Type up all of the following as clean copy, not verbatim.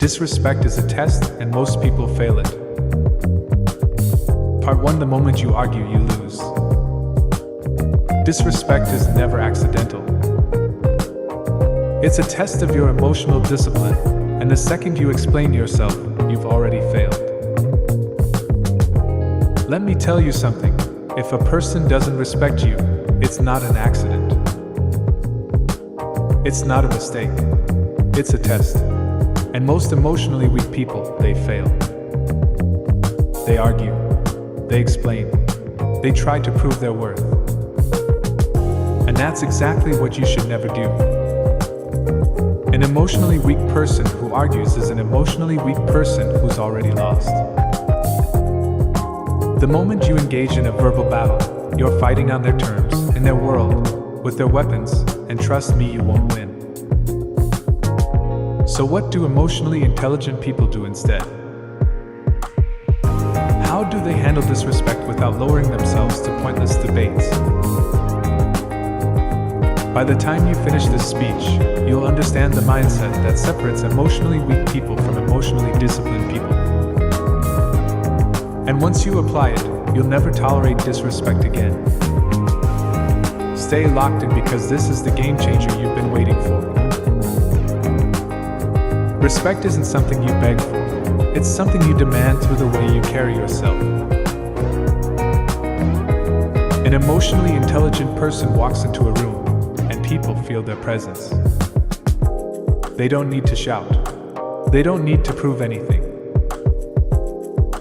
Disrespect is a test, and most people fail it. Part 1. The moment you argue, you lose. Disrespect is never accidental. It's a test of your emotional discipline, and the second you explain yourself, you've already failed. Let me tell you something. If a person doesn't respect you, it's not an accident. It's not a mistake. It's a test. And most emotionally weak people, they fail. They argue. They explain. They try to prove their worth. And that's exactly what you should never do. An emotionally weak person who argues is an emotionally weak person who's already lost. The moment you engage in a verbal battle, you're fighting on their terms, in their world, with their weapons, and trust me, you won't win. So what do emotionally intelligent people do instead? How do they handle disrespect without lowering themselves to pointless debates? By the time you finish this speech, you'll understand the mindset that separates emotionally weak people from emotionally disciplined people. And once you apply it, you'll never tolerate disrespect again. Stay locked in, because this is the game changer you've been waiting for. Respect isn't something you beg for. It's something you demand through the way you carry yourself. An emotionally intelligent person walks into a room, and people feel their presence. They don't need to shout. They don't need to prove anything.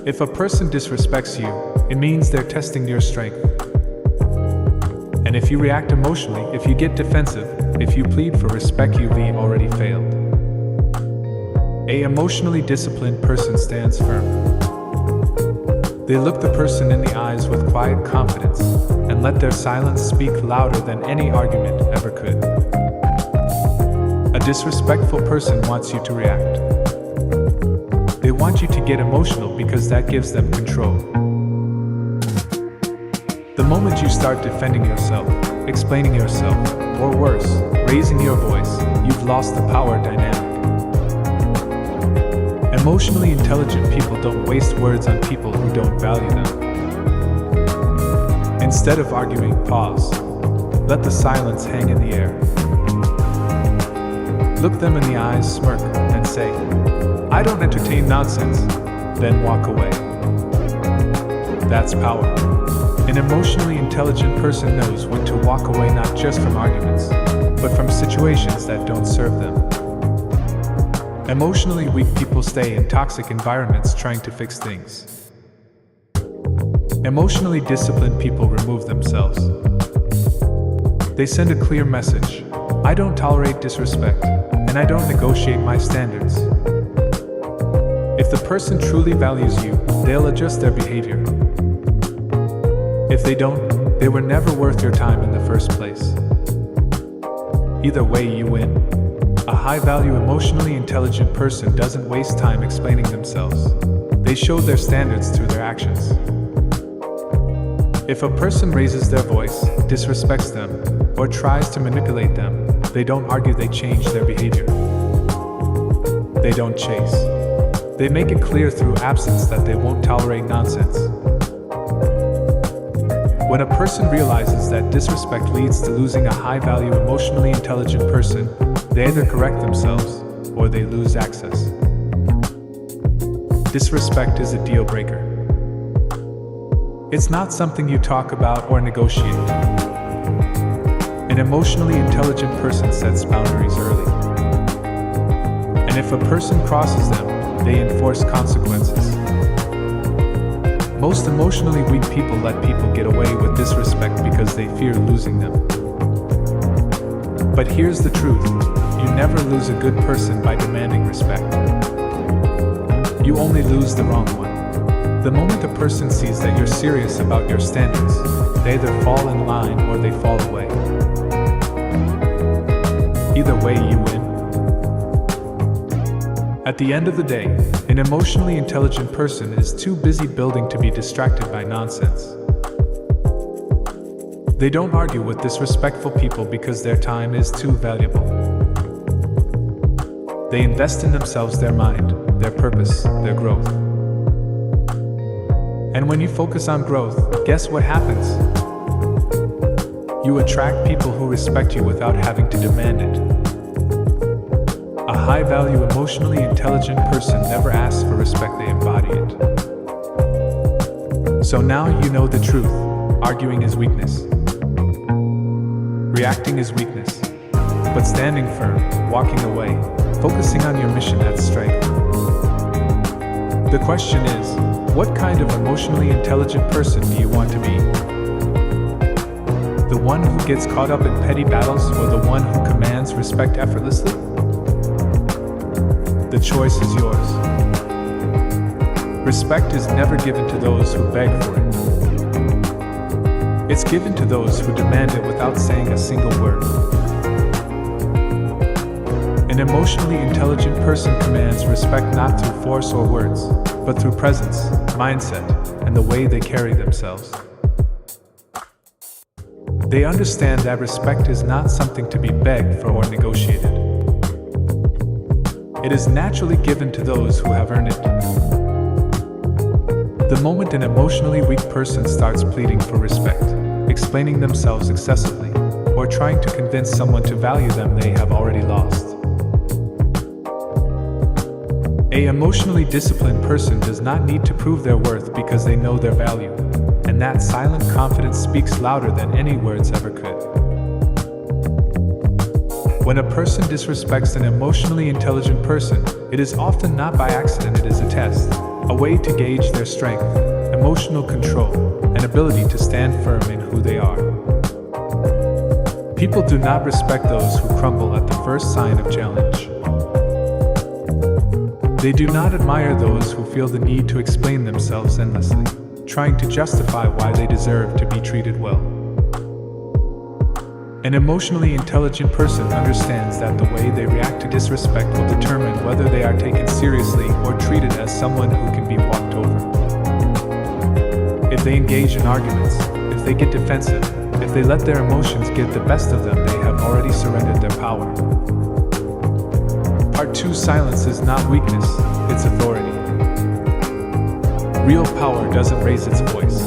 If a person disrespects you, it means they're testing your strength. And if you react emotionally, if you get defensive, if you plead for respect, you've already failed. An emotionally disciplined person stands firm. They look the person in the eyes with quiet confidence and let their silence speak louder than any argument ever could. A disrespectful person wants you to react. They want you to get emotional because that gives them control. The moment you start defending yourself, explaining yourself, or worse, raising your voice, you've lost the power dynamic. Emotionally intelligent people don't waste words on people who don't value them. Instead of arguing, pause. Let the silence hang in the air. Look them in the eyes, smirk, and say, "I don't entertain nonsense," then walk away. That's power. An emotionally intelligent person knows when to walk away, not just from arguments, but from situations that don't serve them. Emotionally weak people stay in toxic environments trying to fix things. Emotionally disciplined people remove themselves. They send a clear message: I don't tolerate disrespect, and I don't negotiate my standards. If the person truly values you, they'll adjust their behavior. If they don't, they were never worth your time in the first place. Either way, you win. A high-value, emotionally intelligent person doesn't waste time explaining themselves. They show their standards through their actions. If a person raises their voice, disrespects them, or tries to manipulate them, they don't argue, they change their behavior. They don't chase. They make it clear through absence that they won't tolerate nonsense. When a person realizes that disrespect leads to losing a high-value, emotionally intelligent person, they either correct themselves or they lose access. Disrespect is a deal breaker. It's not something you talk about or negotiate. An emotionally intelligent person sets boundaries early. And if a person crosses them, they enforce consequences. Most emotionally weak people let people get away with disrespect because they fear losing them. But here's the truth: you never lose a good person by demanding respect. You only lose the wrong one. The moment a person sees that you're serious about your standards, they either fall in line or they fall away. Either way, you win. At the end of the day, an emotionally intelligent person is too busy building to be distracted by nonsense. They don't argue with disrespectful people because their time is too valuable. They invest in themselves, their mind, their purpose, their growth. And when you focus on growth, guess what happens? You attract people who respect you without having to demand it. A high-value, emotionally intelligent person never asks for respect, they embody it. So now you know the truth. Arguing is weakness. Reacting is weakness. But standing firm, walking away, focusing on your mission, that's strength. The question is, what kind of emotionally intelligent person do you want to be? The one who gets caught up in petty battles, or the one who commands respect effortlessly? The choice is yours. Respect is never given to those who beg for it. It's given to those who demand it without saying a single word. An emotionally intelligent person commands respect not through force or words, but through presence, mindset, and the way they carry themselves. They understand that respect is not something to be begged for or negotiated. It is naturally given to those who have earned it. The moment an emotionally weak person starts pleading for respect, explaining themselves excessively, or trying to convince someone to value them, they have already lost. An emotionally disciplined person does not need to prove their worth because they know their value, and that silent confidence speaks louder than any words ever could. When a person disrespects an emotionally intelligent person, it is often not by accident, it is a test, a way to gauge their strength, emotional control, and ability to stand firm in who they are. People do not respect those who crumble at the first sign of challenge. They do not admire those who feel the need to explain themselves endlessly, trying to justify why they deserve to be treated well. An emotionally intelligent person understands that the way they react to disrespect will determine whether they are taken seriously or treated as someone who can be walked over. If they engage in arguments, if they get defensive, if they let their emotions get the best of them, they have already surrendered their power. Part 2: Silence is not weakness, it's authority. Real power doesn't raise its voice.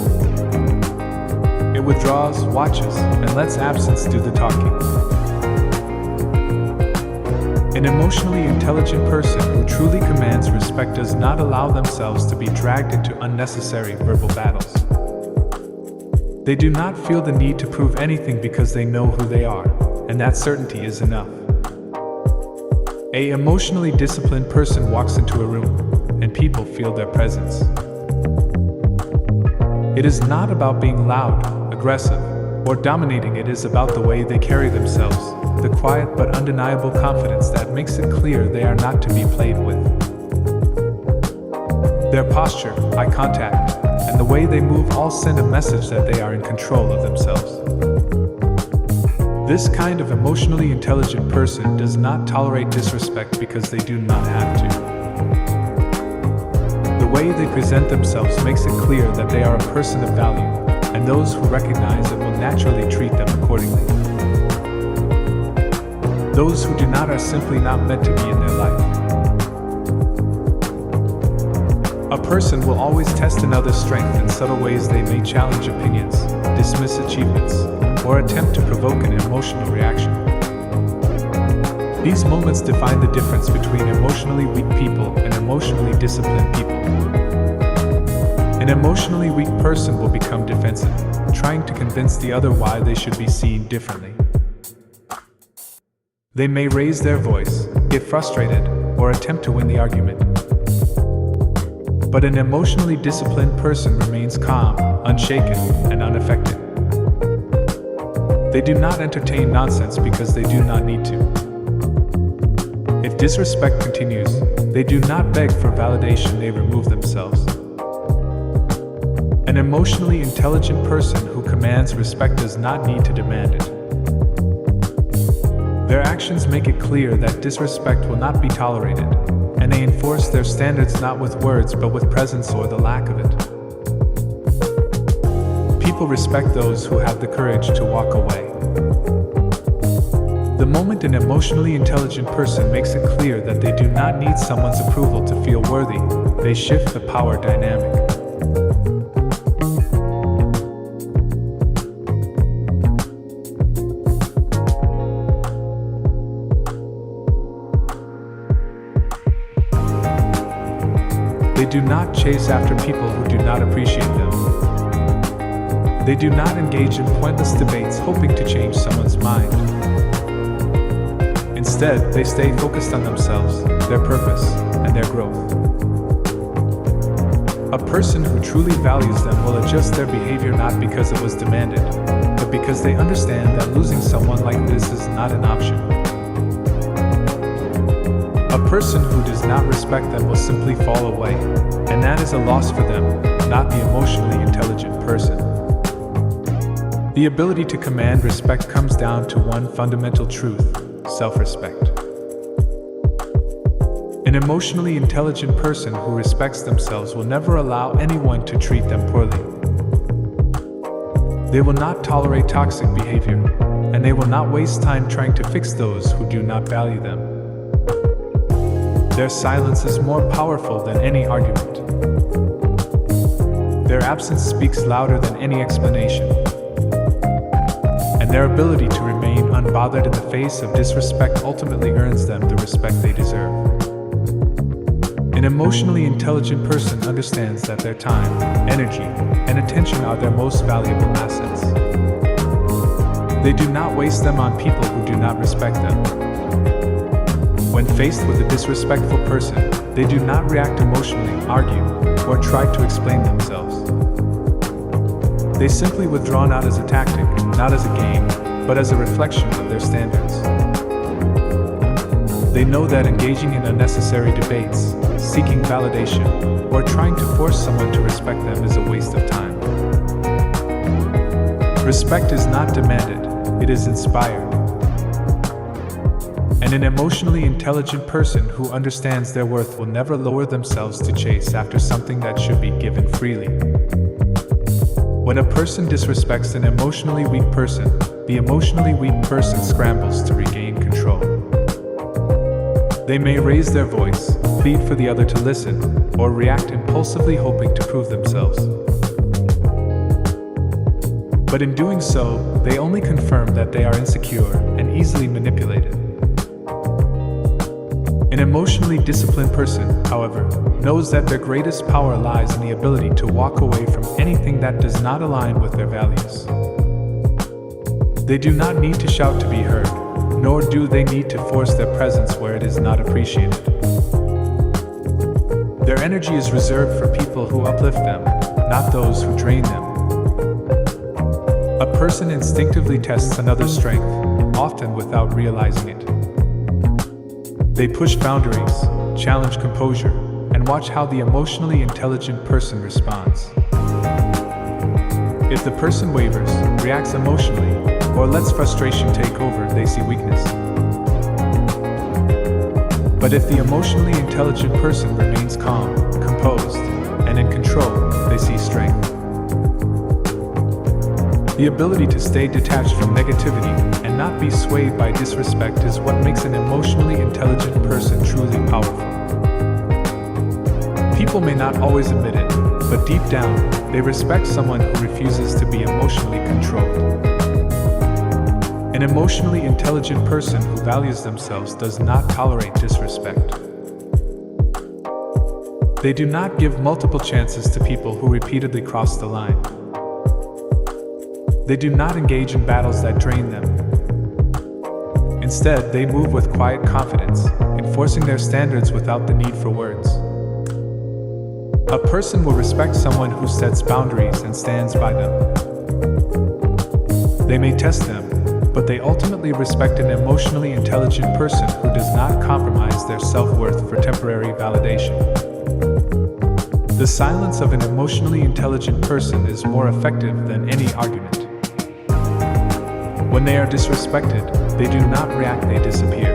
It withdraws, watches, and lets absence do the talking. An emotionally intelligent person who truly commands respect does not allow themselves to be dragged into unnecessary verbal battles. They do not feel the need to prove anything because they know who they are, and that certainty is enough. An emotionally disciplined person walks into a room, and people feel their presence. It is not about being loud, aggressive, or dominating. It is about the way they carry themselves, the quiet but undeniable confidence that makes it clear they are not to be played with. Their posture, eye contact, and the way they move all send a message that they are in control of themselves. This kind of emotionally intelligent person does not tolerate disrespect because they do not have to. The way they present themselves makes it clear that they are a person of value, and those who recognize it will naturally treat them accordingly. Those who do not are simply not meant to be in their life. A person will always test another's strength in subtle ways. They may challenge opinions, dismiss achievements, or attempt to provoke an emotional reaction. These moments define the difference between emotionally weak people and emotionally disciplined people. An emotionally weak person will become defensive, trying to convince the other why they should be seen differently. They may raise their voice, get frustrated, or attempt to win the argument. But an emotionally disciplined person remains calm, unshaken, and unaffected. They do not entertain nonsense because they do not need to. If disrespect continues, they do not beg for validation, they remove themselves. An emotionally intelligent person who commands respect does not need to demand it. Their actions make it clear that disrespect will not be tolerated, and they enforce their standards not with words but with presence or the lack of it. People respect those who have the courage to walk away. The moment an emotionally intelligent person makes it clear that they do not need someone's approval to feel worthy, they shift the power dynamic. They do not chase after people who do not appreciate them. They do not engage in pointless debates hoping to change someone's mind. Instead, they stay focused on themselves, their purpose, and their growth. A person who truly values them will adjust their behavior not because it was demanded, but because they understand that losing someone like this is not an option. A person who does not respect them will simply fall away, and that is a loss for them, not the emotionally intelligent person. The ability to command respect comes down to one fundamental truth: self-respect. An emotionally intelligent person who respects themselves will never allow anyone to treat them poorly. They will not tolerate toxic behavior, and they will not waste time trying to fix those who do not value them. Their silence is more powerful than any argument. Their absence speaks louder than any explanation. And their ability to remain unbothered in the face of disrespect ultimately earns them the respect they deserve. An emotionally intelligent person understands that their time, energy, and attention are their most valuable assets. They do not waste them on people who do not respect them. When faced with a disrespectful person, they do not react emotionally, argue, or try to explain themselves. They simply withdraw not as a tactic, not as a game, but as a reflection of their standards. They know that engaging in unnecessary debates, seeking validation, or trying to force someone to respect them is a waste of time. Respect is not demanded, it is inspired. And an emotionally intelligent person who understands their worth will never lower themselves to chase after something that should be given freely. When a person disrespects an emotionally weak person, the emotionally weak person scrambles to regain control. They may raise their voice, plead for the other to listen, or react impulsively hoping to prove themselves. But in doing so, they only confirm that they are insecure and easily manipulated. An emotionally disciplined person, however, knows that their greatest power lies in the ability to walk away from anything that does not align with their values. They do not need to shout to be heard, nor do they need to force their presence where it is not appreciated. Their energy is reserved for people who uplift them, not those who drain them. A person instinctively tests another's strength, often without realizing it. They push boundaries, challenge composure, and watch how the emotionally intelligent person responds. If the person wavers, reacts emotionally, or lets frustration take over, they see weakness. But if the emotionally intelligent person remains calm, composed, and in control, they see strength. The ability to stay detached from negativity and not be swayed by disrespect is what makes an emotionally intelligent person truly powerful. People may not always admit it, but deep down, they respect someone who refuses to be emotionally controlled. An emotionally intelligent person who values themselves does not tolerate disrespect. They do not give multiple chances to people who repeatedly cross the line. They do not engage in battles that drain them. Instead, they move with quiet confidence, enforcing their standards without the need for words. A person will respect someone who sets boundaries and stands by them. They may test them, but they ultimately respect an emotionally intelligent person who does not compromise their self-worth for temporary validation. The silence of an emotionally intelligent person is more effective than any argument. When they are disrespected, they do not react, they disappear.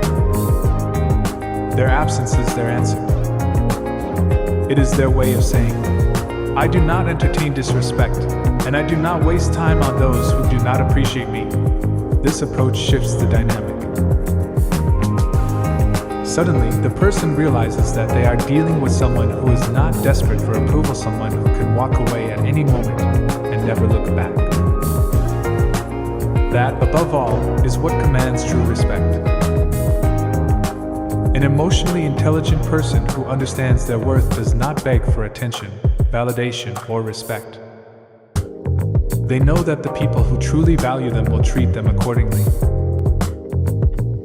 Their absence is their answer. It is their way of saying, I do not entertain disrespect, and I do not waste time on those who do not appreciate me. This approach shifts the dynamic. Suddenly, the person realizes that they are dealing with someone who is not desperate for approval, someone who can walk away at any moment and never look back. That, above all, is what commands true respect. An emotionally intelligent person who understands their worth does not beg for attention, validation, or respect. They know that the people who truly value them will treat them accordingly.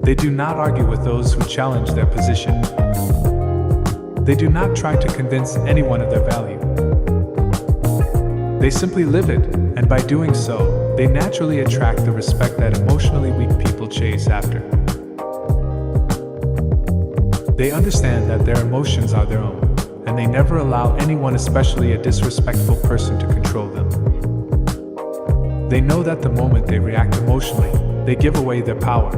They do not argue with those who challenge their position. They do not try to convince anyone of their value. They simply live it, and by doing so, they naturally attract the respect that emotionally weak people chase after. They understand that their emotions are their own, and they never allow anyone, especially a disrespectful person, to control them. They know that the moment they react emotionally, they give away their power.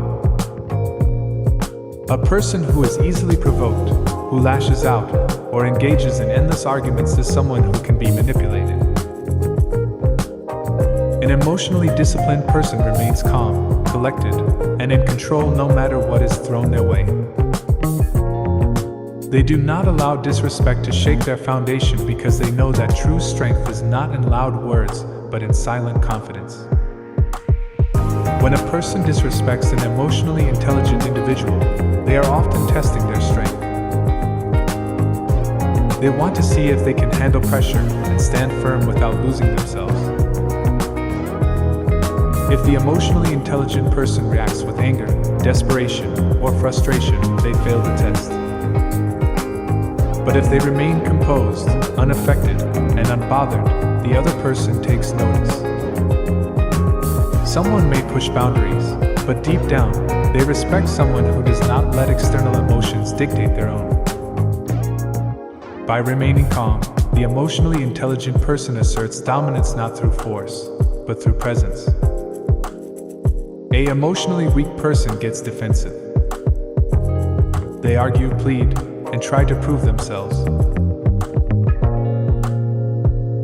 A person who is easily provoked, who lashes out, or engages in endless arguments is someone who can be manipulated. An emotionally disciplined person remains calm, collected, and in control no matter what is thrown their way. They do not allow disrespect to shake their foundation because they know that true strength is not in loud words, but in silent confidence. When a person disrespects an emotionally intelligent individual, they are often testing their strength. They want to see if they can handle pressure and stand firm without losing themselves. If the emotionally intelligent person reacts with anger, desperation, or frustration, they fail the test. But if they remain composed, unaffected, and unbothered, the other person takes notice. Someone may push boundaries, but deep down, they respect someone who does not let external emotions dictate their own. By remaining calm, the emotionally intelligent person asserts dominance not through force, but through presence. An emotionally weak person gets defensive. They argue, plead, and try to prove themselves.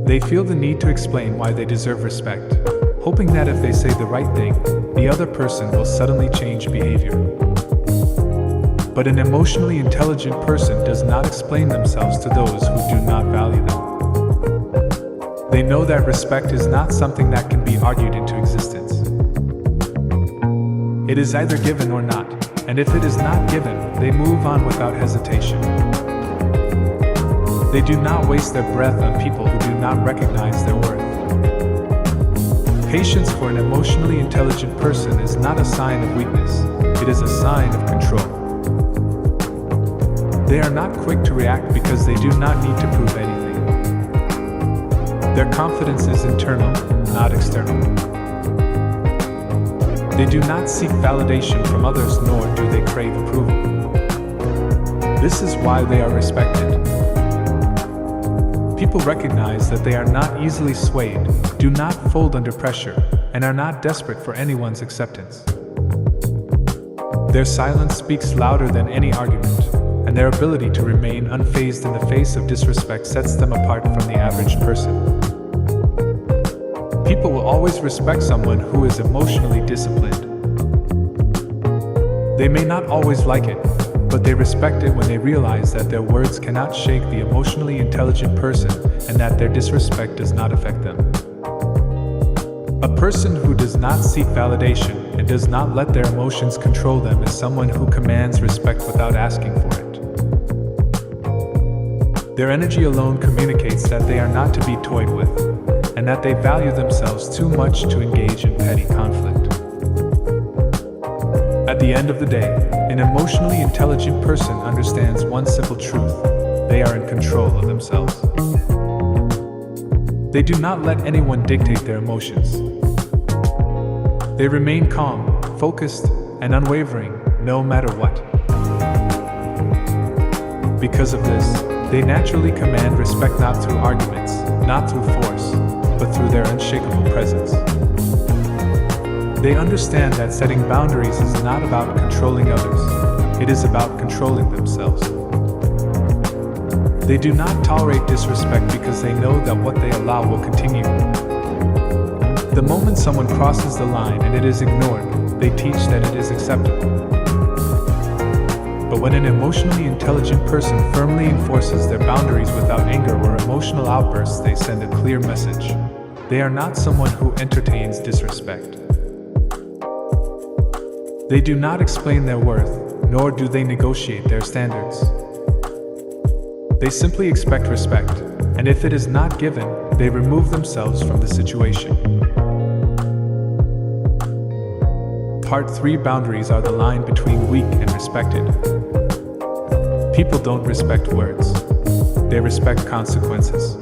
They feel the need to explain why they deserve respect, hoping that if they say the right thing, the other person will suddenly change behavior. But an emotionally intelligent person does not explain themselves to those who do not value them. They know that respect is not something that can be argued into existence. It is either given or not, and if it is not given, they move on without hesitation. They do not waste their breath on people who do not recognize their worth. Patience for an emotionally intelligent person is not a sign of weakness, it is a sign of control. They are not quick to react because they do not need to prove anything. Their confidence is internal, not external. They do not seek validation from others, nor do they crave approval. This is why they are respected. People recognize that they are not easily swayed, do not fold under pressure, and are not desperate for anyone's acceptance. Their silence speaks louder than any argument, and their ability to remain unfazed in the face of disrespect sets them apart from the average person. People will always respect someone who is emotionally disciplined. They may not always like it, but they respect it when they realize that their words cannot shake the emotionally intelligent person and that their disrespect does not affect them. A person who does not seek validation and does not let their emotions control them is someone who commands respect without asking for it. Their energy alone communicates that they are not to be toyed with, and that they value themselves too much to engage in petty conflict. At the end of the day, an emotionally intelligent person understands one simple truth: they are in control of themselves. They do not let anyone dictate their emotions. They remain calm, focused, and unwavering, no matter what. Because of this, they naturally command respect not through arguments, not through force, but through their unshakable presence. They understand that setting boundaries is not about controlling others, it is about controlling themselves. They do not tolerate disrespect because they know that what they allow will continue. The moment someone crosses the line and it is ignored, they teach that it is acceptable. But when an emotionally intelligent person firmly enforces their boundaries without anger or emotional outbursts, they send a clear message. They are not someone who entertains disrespect. They do not explain their worth, nor do they negotiate their standards. They simply expect respect, and if it is not given, they remove themselves from the situation. Part 3: Boundaries are the line between weak and respected. People don't respect words. They respect consequences.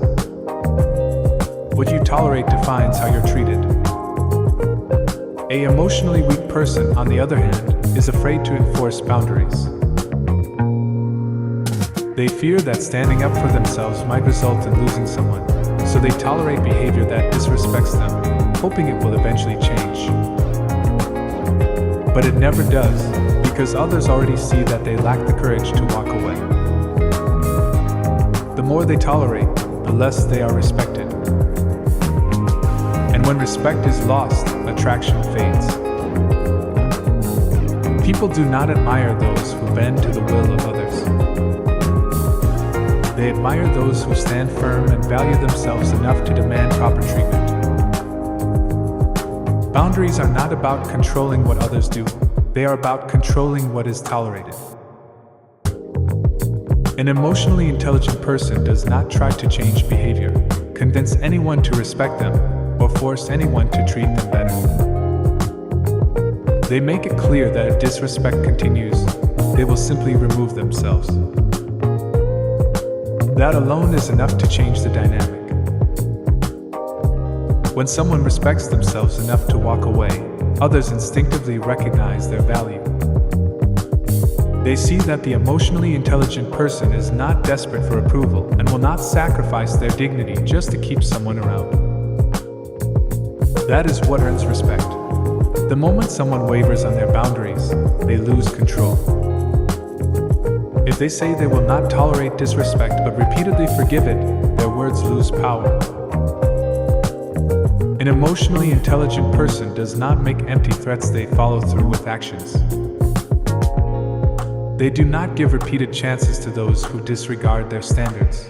What you tolerate defines how you're treated. An emotionally weak person, on the other hand, is afraid to enforce boundaries. They fear that standing up for themselves might result in losing someone, so they tolerate behavior that disrespects them, hoping it will eventually change. But it never does, because others already see that they lack the courage to walk away. The more they tolerate, the less they are respected. And when respect is lost, attraction fades. People do not admire those who bend to the will of others. They admire those who stand firm and value themselves enough to demand proper treatment. Boundaries are not about controlling what others do. They are about controlling what is tolerated. An emotionally intelligent person does not try to change behavior, convince anyone to respect them, or force anyone to treat them better. They make it clear that if disrespect continues, they will simply remove themselves. That alone is enough to change the dynamic. When someone respects themselves enough to walk away, others instinctively recognize their value. They see that the emotionally intelligent person is not desperate for approval and will not sacrifice their dignity just to keep someone around. That is what earns respect. The moment someone wavers on their boundaries, they lose control. If they say they will not tolerate disrespect but repeatedly forgive it, their words lose power. An emotionally intelligent person does not make empty threats, they follow through with actions. They do not give repeated chances to those who disregard their standards.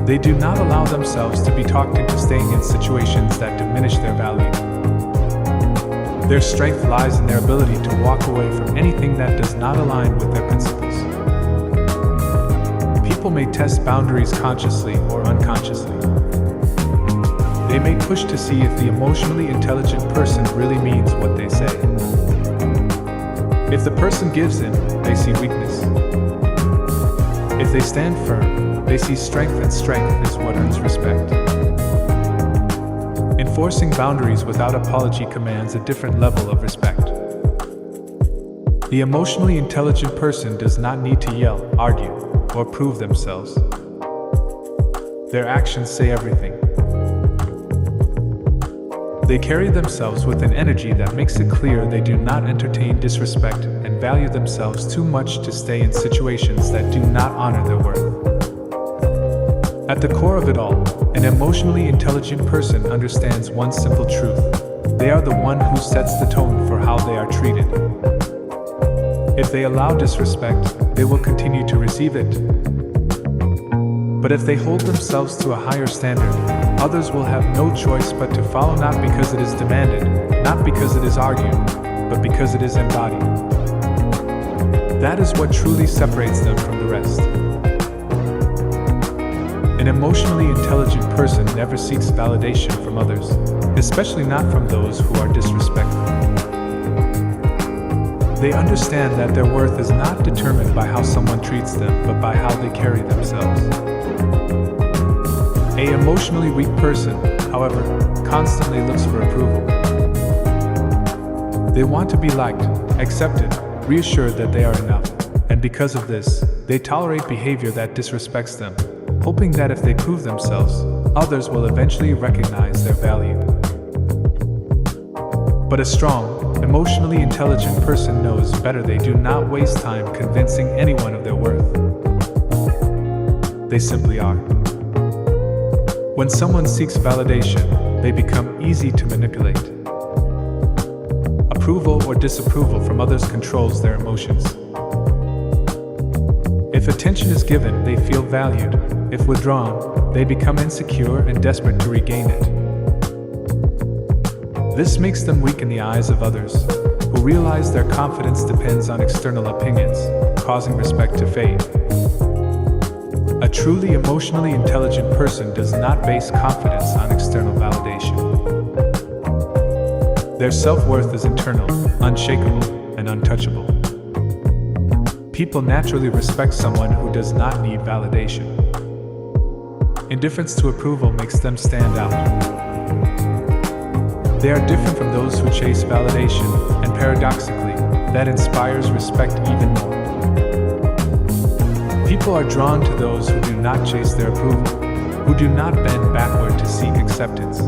They do not allow themselves to be talked into staying in situations that diminish their value. Their strength lies in their ability to walk away from anything that does not align with their principles. People may test boundaries consciously or unconsciously. They may push to see if the emotionally intelligent person really means what they say. If the person gives in, they see weakness. If they stand firm, they see strength, and strength is what earns respect. Enforcing boundaries without apology commands a different level of respect. The emotionally intelligent person does not need to yell, argue, or prove themselves. Their actions say everything. They carry themselves with an energy that makes it clear they do not entertain disrespect and value themselves too much to stay in situations that do not honor their worth. At the core of it all, an emotionally intelligent person understands one simple truth: they are the one who sets the tone for how they are treated. If they allow disrespect, they will continue to receive it. But if they hold themselves to a higher standard, others will have no choice but to follow, not because it is demanded, not because it is argued, but because it is embodied. That is what truly separates them from the rest. An emotionally intelligent person never seeks validation from others, especially not from those who are disrespectful. They understand that their worth is not determined by how someone treats them, but by how they carry themselves. An emotionally weak person, however, constantly looks for approval. They want to be liked, accepted, reassured that they are enough, and because of this, they tolerate behavior that disrespects them, hoping that if they prove themselves, others will eventually recognize their value. But a strong, emotionally intelligent person knows better. They do not waste time convincing anyone of their worth. They simply are. When someone seeks validation, they become easy to manipulate. Approval or disapproval from others controls their emotions. If attention is given, they feel valued. If withdrawn, they become insecure and desperate to regain it. This makes them weak in the eyes of others, who realize their confidence depends on external opinions, causing respect to fade. A truly emotionally intelligent person does not base confidence on external validation. Their self-worth is internal, unshakable, and untouchable. People naturally respect someone who does not need validation. Indifference to approval makes them stand out. They are different from those who chase validation, and paradoxically, that inspires respect even more. People are drawn to those who do not chase their approval, who do not bend backward to seek acceptance.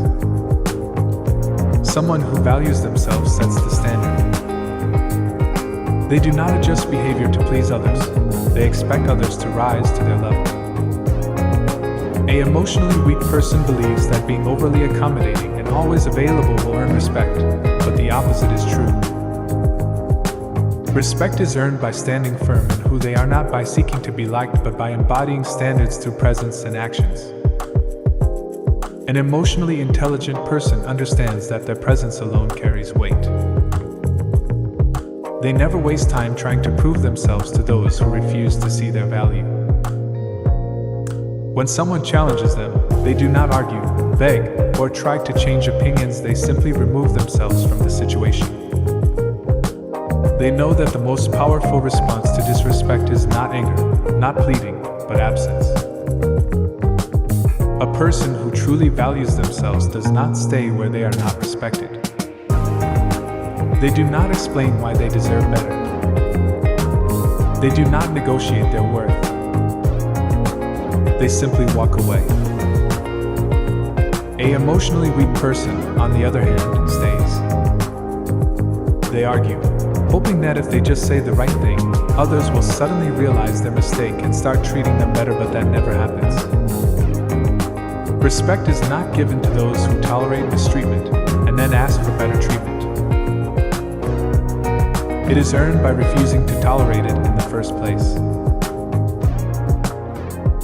Someone who values themselves sets the standard. They do not adjust behavior to please others, they expect others to rise to their level. An emotionally weak person believes that being overly accommodating and always available will earn respect, but the opposite is true. Respect is earned by standing firm in who they are, not by seeking to be liked, but by embodying standards through presence and actions. An emotionally intelligent person understands that their presence alone carries weight. They never waste time trying to prove themselves to those who refuse to see their value. When someone challenges them, they do not argue, beg, or try to change opinions. They simply remove themselves from the situation. They know that the most powerful response to disrespect is not anger, not pleading, but absence. A person who truly values themselves does not stay where they are not respected. They do not explain why they deserve better. They do not negotiate their worth. They simply walk away. An emotionally weak person, on the other hand, stays. They argue, hoping that if they just say the right thing, others will suddenly realize their mistake and start treating them better, but that never happens. Respect is not given to those who tolerate mistreatment and then ask for better treatment. It is earned by refusing to tolerate it in the first place.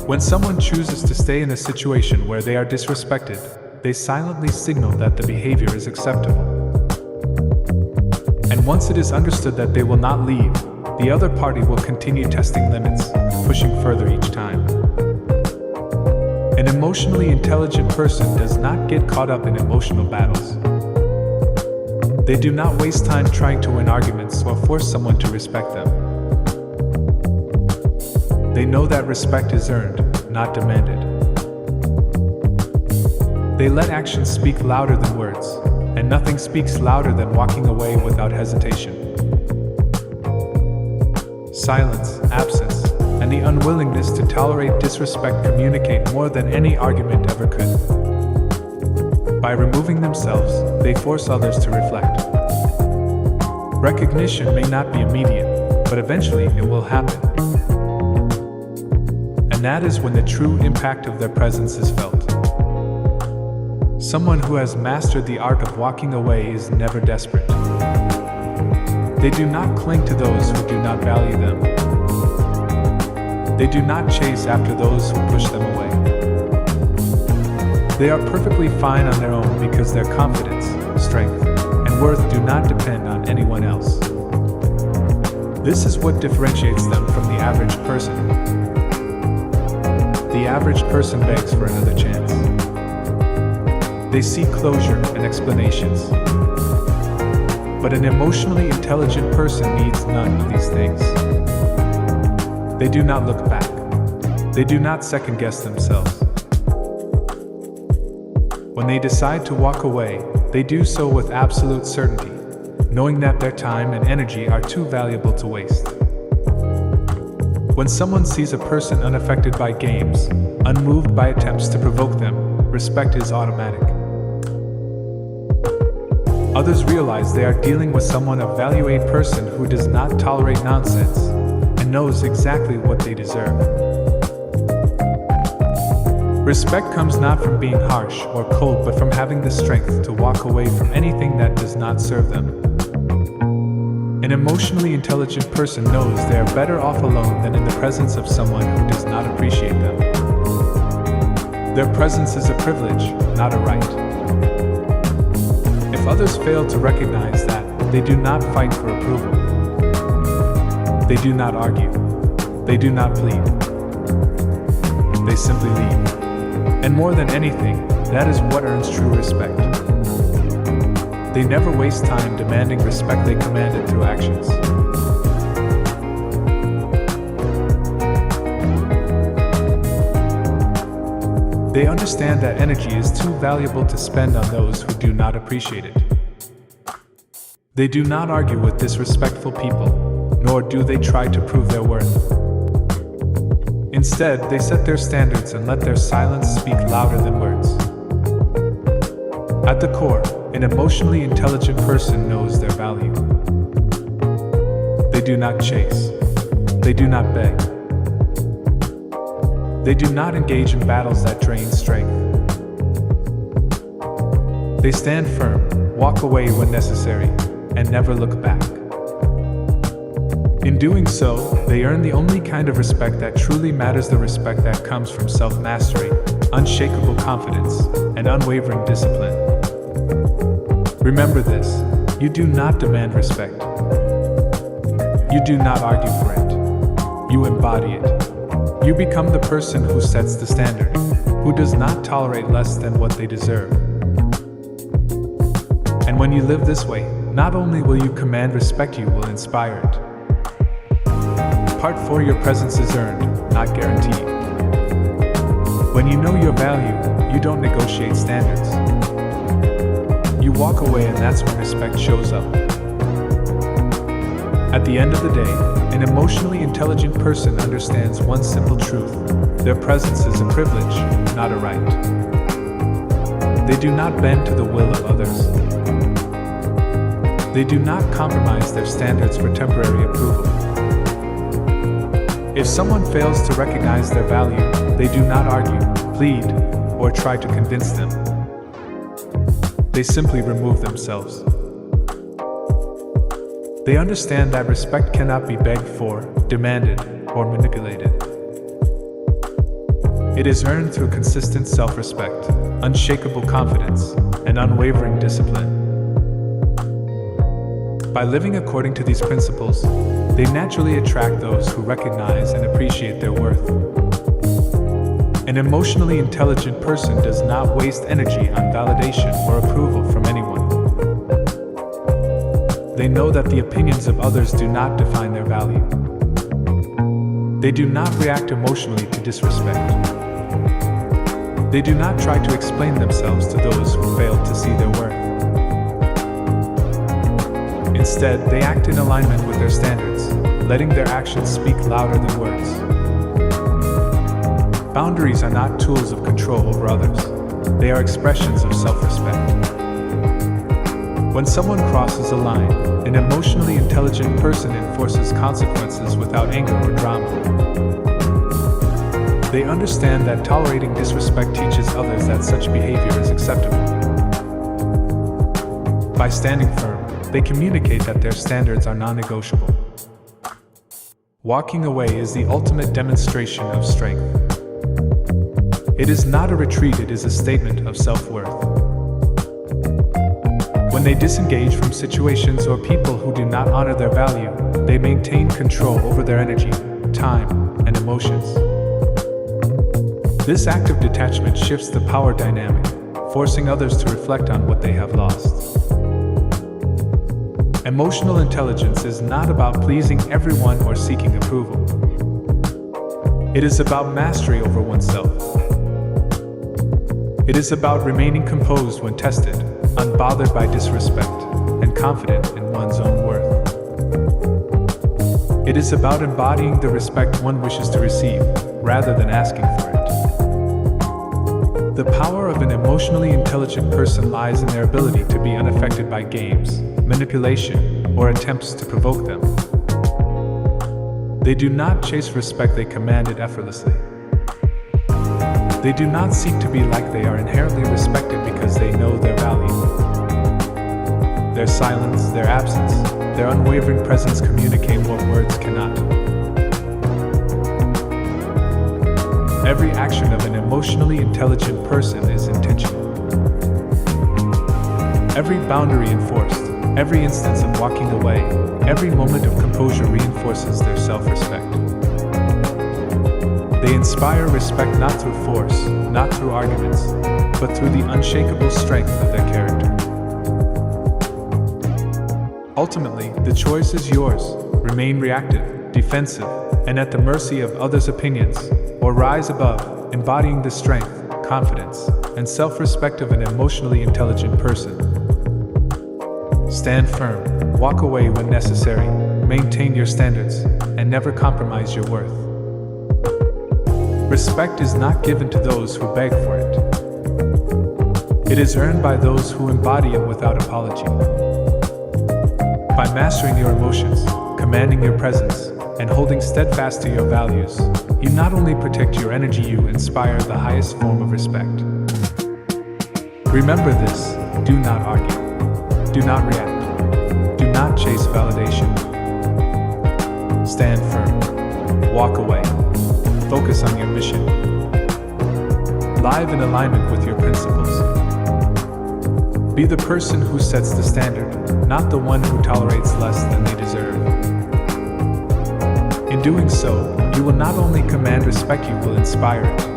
When someone chooses to stay in a situation where they are disrespected, they silently signal that the behavior is acceptable. And once it is understood that they will not leave, the other party will continue testing limits, pushing further each time. An emotionally intelligent person does not get caught up in emotional battles. They do not waste time trying to win arguments or force someone to respect them. They know that respect is earned, not demanded. They let actions speak louder than words, and nothing speaks louder than walking away without hesitation. Silence, absence, and the unwillingness to tolerate disrespect communicate more than any argument ever could. By removing themselves, they force others to reflect. Recognition may not be immediate, but eventually it will happen. And that is when the true impact of their presence is felt. Someone who has mastered the art of walking away is never desperate. They do not cling to those who do not value them. They do not chase after those who push them away. They are perfectly fine on their own because their confidence, strength, and worth do not depend on anyone else. This is what differentiates them from the average person. The average person begs for another chance. They seek closure and explanations. But an emotionally intelligent person needs none of these things. They do not look back. They do not second-guess themselves. When they decide to walk away, they do so with absolute certainty, knowing that their time and energy are too valuable to waste. When someone sees a person unaffected by games, unmoved by attempts to provoke them, respect is automatic. Others realize they are dealing with someone a value-add person who does not tolerate nonsense and knows exactly what they deserve. Respect comes not from being harsh or cold, but from having the strength to walk away from anything that does not serve them. An emotionally intelligent person knows they are better off alone than in the presence of someone who does not appreciate them. Their presence is a privilege, not a right. If others fail to recognize that, they do not fight for approval. They do not argue. They do not plead. They simply leave. And more than anything, that is what earns true respect. They never waste time demanding respect, they command it through actions. They understand that energy is too valuable to spend on those who do not appreciate it. They do not argue with disrespectful people, nor do they try to prove their worth. Instead, they set their standards and let their silence speak louder than words. At the core, an emotionally intelligent person knows their value. They do not chase. They do not beg. They do not engage in battles that drain strength. They stand firm, walk away when necessary, and never look back. In doing so, they earn the only kind of respect that truly matters, the respect that comes from self-mastery, unshakable confidence, and unwavering discipline. Remember this: you do not demand respect. You do not argue for it. You embody it. You become the person who sets the standard, who does not tolerate less than what they deserve. And when you live this way, not only will you command respect, you will inspire it. Part 4: your presence is earned, not guaranteed. When you know your value, you don't negotiate standards. You walk away, and that's when respect shows up. At the end of the day, an emotionally intelligent person understands one simple truth: their presence is a privilege, not a right. They do not bend to the will of others. They do not compromise their standards for temporary approval. If someone fails to recognize their value, they do not argue, plead, or try to convince them. They simply remove themselves. They understand that respect cannot be begged for, demanded, or manipulated. It is earned through consistent self-respect, unshakable confidence, and unwavering discipline. By living according to these principles, they naturally attract those who recognize and appreciate their worth. An emotionally intelligent person does not waste energy on validation or approval from anyone. They know that the opinions of others do not define their value. They do not react emotionally to disrespect. They do not try to explain themselves to those who fail to see their worth. Instead, they act in alignment with their standards, letting their actions speak louder than words. Boundaries are not tools of control over others. They are expressions of self-respect. When someone crosses a line, an emotionally intelligent person enforces consequences without anger or drama. They understand that tolerating disrespect teaches others that such behavior is acceptable. By standing firm, they communicate that their standards are non-negotiable. Walking away is the ultimate demonstration of strength. It is not a retreat, it is a statement of self-worth. When they disengage from situations or people who do not honor their value, they maintain control over their energy, time, and emotions. This act of detachment shifts the power dynamic, forcing others to reflect on what they have lost. Emotional intelligence is not about pleasing everyone or seeking approval. It is about mastery over oneself. It is about remaining composed when tested, unbothered by disrespect, and confident in one's own worth. It is about embodying the respect one wishes to receive, rather than asking for it. The power of an emotionally intelligent person lies in their ability to be unaffected by games, manipulation, or attempts to provoke them. They do not chase respect, they command it effortlessly. They do not seek to be like, they are inherently respected because they know their value. Their silence, their absence, Their unwavering presence communicates what words cannot. Every action of an emotionally intelligent person is intentional. Every boundary enforced, every instance of walking away, every moment of composure reinforces their self-respect. They inspire respect not through force, not through arguments, but through the unshakable strength of their character. Ultimately, the choice is yours. Remain reactive, defensive, and at the mercy of others' opinions, or rise above, embodying the strength, confidence, and self-respect of an emotionally intelligent person. Stand firm, walk away when necessary, maintain your standards, and never compromise your worth. Respect is not given to those who beg for it. It is earned by those who embody it without apology. By mastering your emotions, commanding your presence, and holding steadfast to your values, you not only protect your energy, you inspire the highest form of respect. Remember this: do not argue. Do not react. Do not chase validation. Stand firm. Walk away. Focus on your mission. Live in alignment with your principles. Be the person who sets the standard, not the one who tolerates less than they deserve. In doing so, you will not only command respect, you will inspire it.